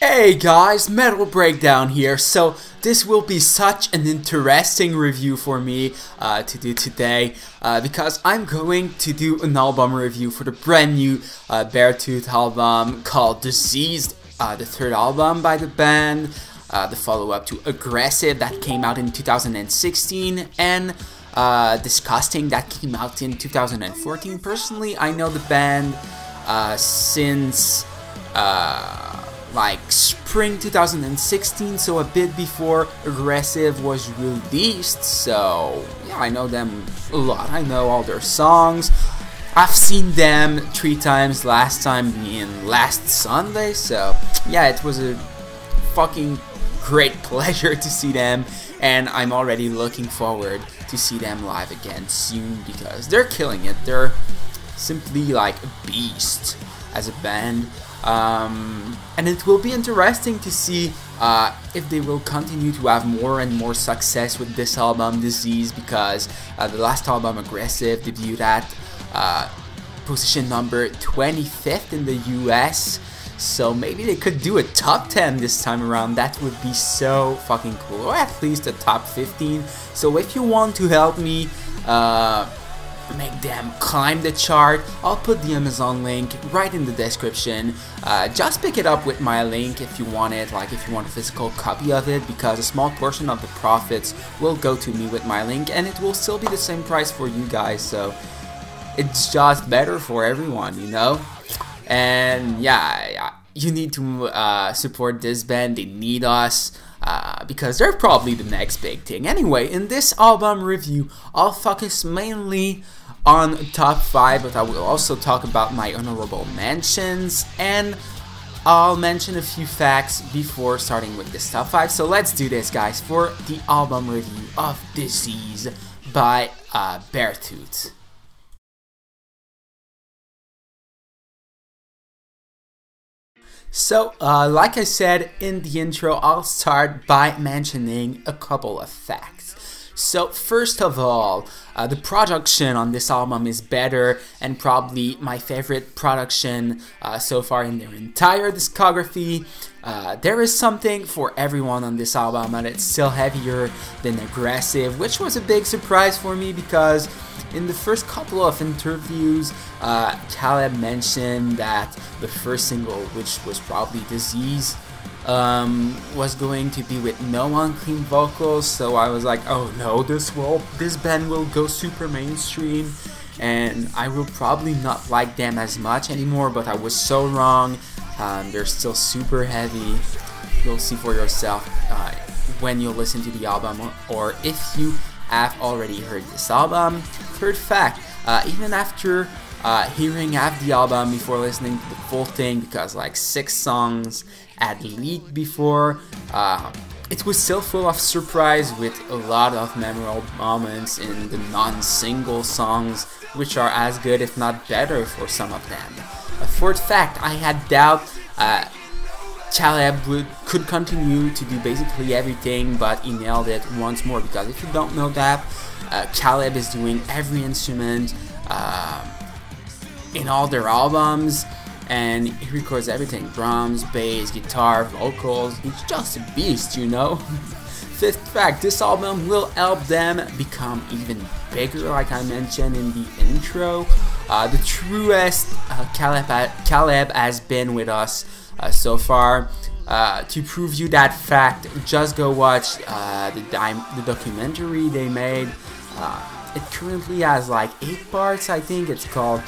Hey guys, Metal Breakdown here. So this will be such an interesting review for me to do today because I'm going to do an album review for the brand new Beartooth album called Diseased, the third album by the band, the follow-up to Aggressive that came out in 2016, and Disgusting that came out in 2014. Personally, I know the band since like spring 2016, so a bit before Aggressive was released. So yeah, I know them a lot. I know all their songs. I've seen them 3 times, last time being last Sunday. So yeah, it was a fucking great pleasure to see them, and I'm already looking forward to see them live again soon because they're killing it. They're simply like a beast as a band. And it will be interesting to see if they will continue to have more and more success with this album, Disease, because the last album, Aggressive, debuted at position number 25th in the US. So maybe they could do a top 10 this time around. That would be so fucking cool, or at least a top 15. So if you want to help me make them climb the chart, I'll put the Amazon link right in the description. Just pick it up with my link if you want it, like if you want a physical copy of it, because a small portion of the profits will go to me with my link, and it will still be the same price for you guys, so it's just better for everyone, you know? And yeah, you need to support this band. They need us. Because they're probably the next big thing. Anyway, in this album review, I'll focus mainly on top 5, but I will also talk about my honorable mentions, and I'll mention a few facts before starting with this top 5. So let's do this, guys, for the album review of Disease by Beartooth. So, like I said in the intro, I'll start by mentioning a couple of facts. So, first of all, the production on this album is better, and probably my favorite production so far in their entire discography. There is something for everyone on this album, and it's still heavier than Aggressive, which was a big surprise for me because in the first couple of interviews, Caleb mentioned that the first single, which was probably Disease, was going to be with no unclean vocals. So I was like, oh no, this band will go super mainstream, and I will probably not like them as much anymore. But I was so wrong. They're still super heavy. You'll see for yourself when you listen to the album, or if you have already heard this album. Third fact, even after hearing half the album before listening to the full thing, because like 6 songs had leaked before, it was still full of surprise with a lot of memorable moments in the non-single songs, which are as good if not better for some of them. A fourth fact, I had doubt Caleb could continue to do basically everything, but he nailed it once more, because if you don't know that, Caleb is doing every instrument in all their albums, and he records everything: drums, bass, guitar, vocals. He's just a beast, you know? Fifth fact, this album will help them become even bigger, like I mentioned in the intro. The truest Caleb has been with us so far. To prove you that fact, just go watch the documentary they made. It currently has like 8 parts, I think. It's called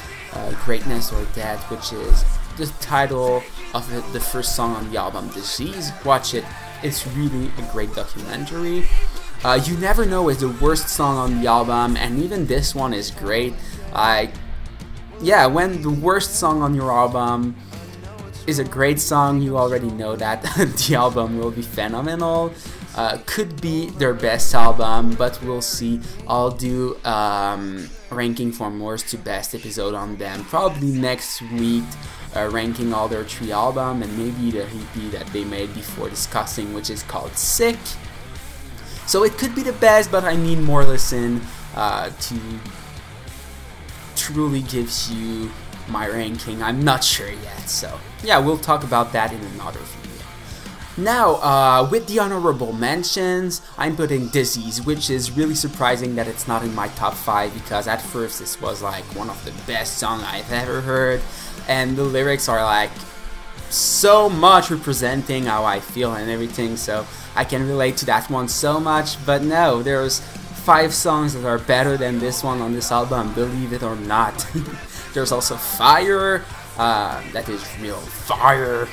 Greatness or Death, which is the title of the first song on the album, Disease. Watch it, it's really a great documentary. You Never Know is the worst song on the album, and even this one is great. Yeah, when the worst song on your album is a great song, you already know that the album will be phenomenal. Could be their best album, but we'll see. I'll do ranking from worst to best episode on them probably next week, ranking all their 3 albums, and maybe the EP that they made before Disgusting, which is called Sick. So it could be the best, but I need more listen to truly give you my ranking. I'm not sure yet, so yeah, we'll talk about that in another video. Now, with the honorable mentions, I'm putting Disease, which is really surprising that it's not in my top 5, because at first this was like one of the best songs I've ever heard, and the lyrics are like so much representing how I feel and everything, so I can relate to that one so much. But no, there's 5 songs that are better than this one on this album, believe it or not. There's also Fire, that is real fire.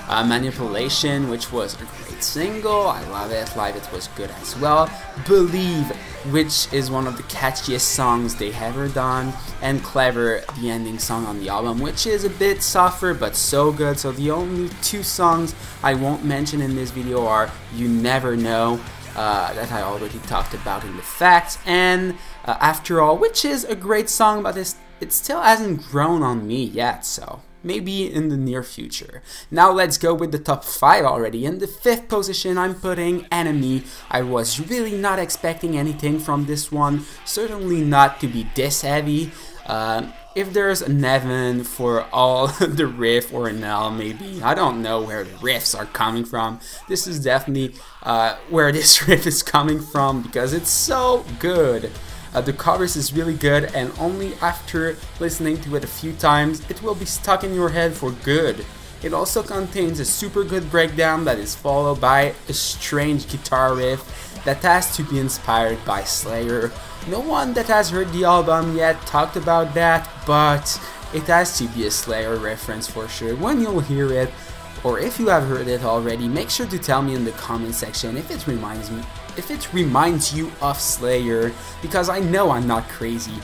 Manipulation, which was a great single, I love it, live it was good as well. Believe, which is one of the catchiest songs they ever done, and Clever, the ending song on the album, which is a bit softer but so good. So the only 2 songs I won't mention in this video are You Never Know, that I already talked about in the facts, and After All, which is a great song, but it still hasn't grown on me yet, so maybe in the near future. Now let's go with the top 5 already. In the 5th position, I'm putting Enemy. I was really not expecting anything from this one, certainly not to be this heavy. If there's an Evan for all the riff, or an L maybe, I don't know where the riffs are coming from. This is definitely where this riff is coming from, because it's so good. The chorus is really good, and only after listening to it a few times it will be stuck in your head for good. It also contains a super good breakdown that is followed by a strange guitar riff that has to be inspired by Slayer. No one that has heard the album yet talked about that, but it has to be a Slayer reference for sure. When you'll hear it, or if you have heard it already, make sure to tell me in the comment section if it reminds you of Slayer, because I know I'm not crazy.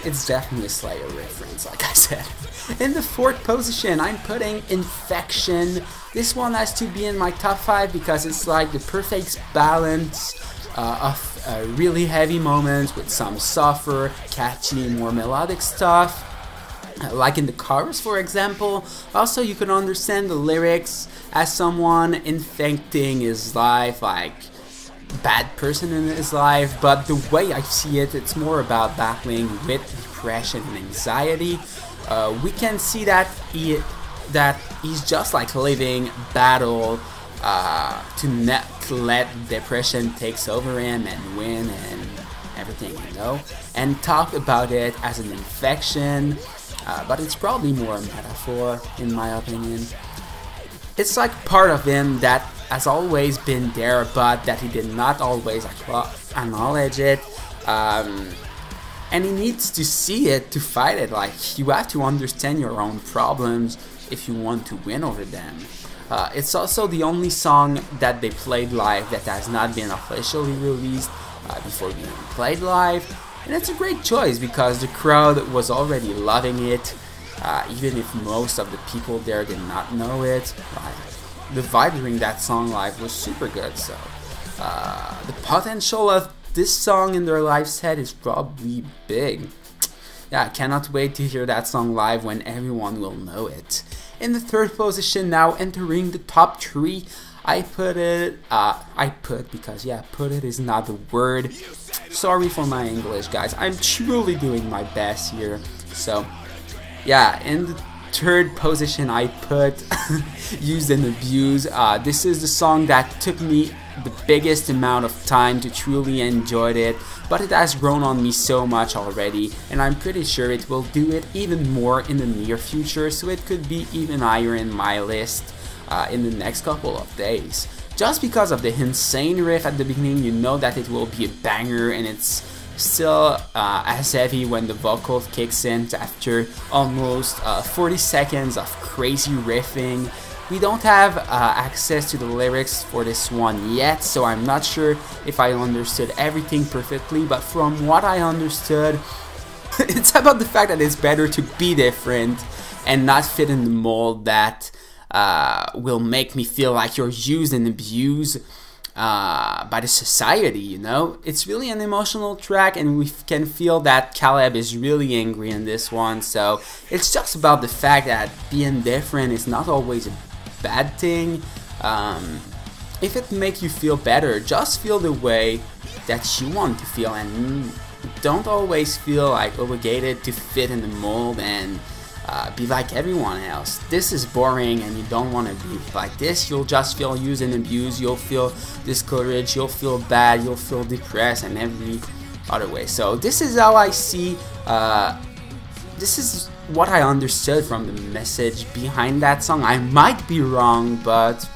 It's definitely a Slayer reference, like I said. In the 4th position, I'm putting Infection. This one has to be in my top 5 because it's like the perfect balance of really heavy moments with some softer, catchy, more melodic stuff. Like in the chorus, for example. Also, you can understand the lyrics as someone infecting his life, like bad person in his life, but the way I see it, it's more about battling with depression and anxiety. We can see that he's just like living battle to not let depression takes over him and win and everything, you know, and talk about it as an infection. But it's probably more a metaphor, in my opinion. It's like part of him that has always been there, but that he did not always acknowledge it. And he needs to see it to fight it. Like, you have to understand your own problems if you want to win over them. It's also the only song that they played live that has not been officially released before being played live. And it's a great choice because the crowd was already loving it, even if most of the people there did not know it. The vibe during that song live was super good, so the potential of this song in their live set is probably big. Yeah, I cannot wait to hear that song live when everyone will know it. In the 3rd position now, entering the top 3, I put it, because yeah, put it is not the word. Sorry for my English, guys. I'm truly doing my best here. So, yeah, in the 3rd position, I put Used and Abused. This is the song that took me the biggest amount of time to truly enjoy it, but it has grown on me so much already, and I'm pretty sure it will do it even more in the near future, so it could be even higher in my list in the next couple of days. Just because of the insane riff at the beginning, you know that it will be a banger, and it's still as heavy when the vocal kicks in after almost 40 seconds of crazy riffing. We don't have access to the lyrics for this one yet, so I'm not sure if I understood everything perfectly, but from what I understood, it's about the fact that it's better to be different and not fit in the mold that will make me feel like you're used and abused by the society, you know? It's really an emotional track, and we can feel that Caleb is really angry in this one, so it's just about the fact that being different is not always a bad thing. If it makes you feel better, just feel the way that you want to feel, and don't always feel like obligated to fit in the mold and be like everyone else. This is boring and you don't want to be like this. You'll just feel used and abused, you'll feel discouraged, you'll feel bad, you'll feel depressed, and every other way. So this is how I see, this is what I understood from the message behind that song. I might be wrong, but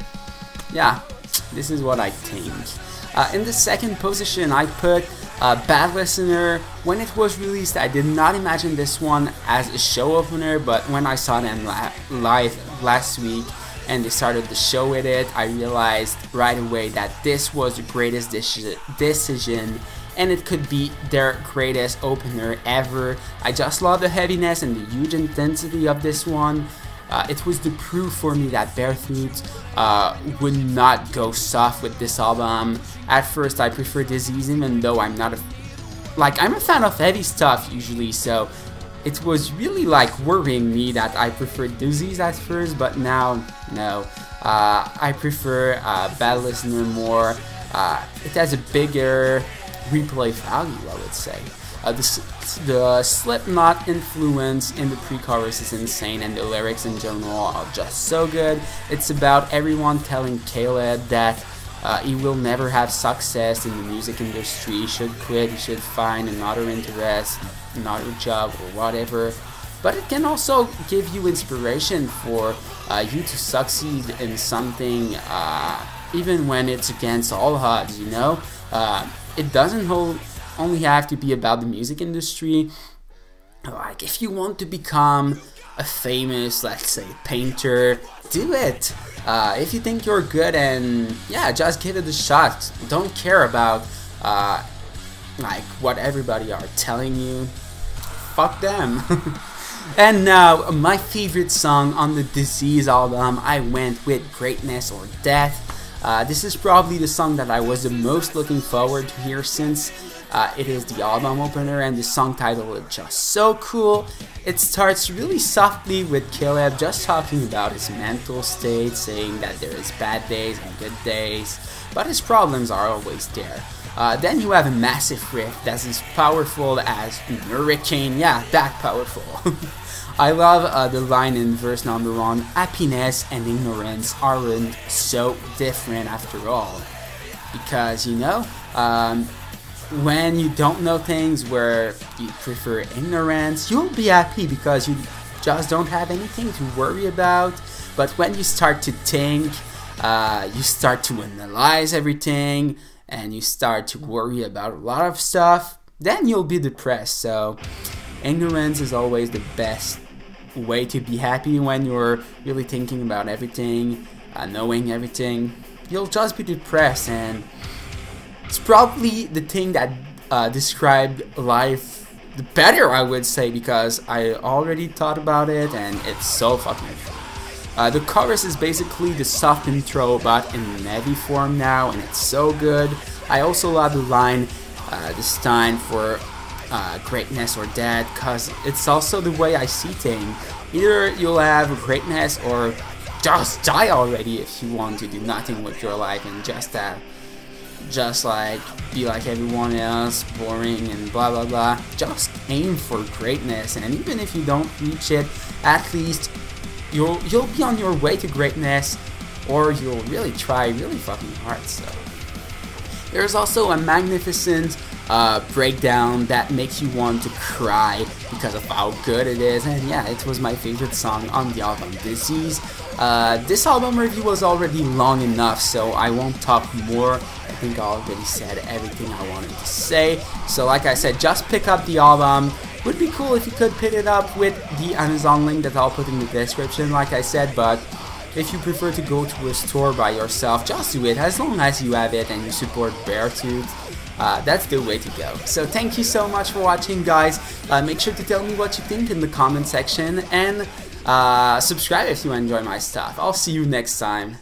yeah, this is what I think. In the second position, I put Bad Listener. When it was released, I did not imagine this one as a show opener, but when I saw them live last week and they started the show with it, I realized right away that this was the greatest decision, and it could be their greatest opener ever. I just love the heaviness and the huge intensity of this one. It was the proof for me that Beartooth would not go soft with this album. At first, I prefer Disease, even though I'm not I'm a fan of heavy stuff usually, so it was really like worrying me that I preferred Disease at first, but now, no. I prefer Bad Listener more. It has a bigger replay value, I would say. The Slipknot influence in the pre-chorus is insane, and the lyrics in general are just so good. It's about everyone telling Caleb that he will never have success in the music industry. He should quit, he should find another interest, another job, or whatever. But it can also give you inspiration for you to succeed in something, even when it's against all odds, you know? It doesn't only have to be about the music industry. Like, if you want to become a famous, let's say, painter, do it. If you think you're good, and yeah, just give it a shot. Don't care about like what everybody are telling you. Fuck them. And now, my favorite song on the Disease album, I went with Greatness or Death. This is probably the song that I was the most looking forward to hear, since it is the album opener, and the song title is just so cool. It starts really softly with Caleb just talking about his mental state, saying that there is bad days and good days, but his problems are always there. Then you have a massive riff that's as powerful as a hurricane, yeah, that powerful. I love the line in verse number 1, happiness and ignorance aren't so different after all. Because, you know, when you don't know things, where you prefer ignorance, you'll be happy because you just don't have anything to worry about. But when you start to think, you start to analyze everything, and you start to worry about a lot of stuff, then you'll be depressed. So ignorance is always the best way to be happy. When you're really thinking about everything, knowing everything, you'll just be depressed. And it's probably the thing that described life the better, I would say, because I already thought about it, and it's so fucking true. The chorus is basically the soft intro, but in heavy form now, and it's so good. I also love the line this time for greatness or death, because it's also the way I see things. Either you'll have greatness, or just die already if you want to do nothing with your life and just like be like everyone else, boring and blah blah blah. Just aim for greatness, and even if you don't reach it, at least you'll be on your way to greatness, or you'll really try really fucking hard. So there's also a magnificent breakdown that makes you want to cry because of how good it is, and yeah, it was my favorite song on the album Disease. This album review was already long enough, so I won't talk more. I think I already said everything I wanted to say. So like I said, just pick up the album. Would be cool if you could pick it up with the Amazon link that I'll put in the description, like I said, but if you prefer to go to a store by yourself, just do it. As long as you have it and you support Beartooth, that's the way to go. So thank you so much for watching, guys. Make sure to tell me what you think in the comment section, and subscribe if you enjoy my stuff. I'll see you next time.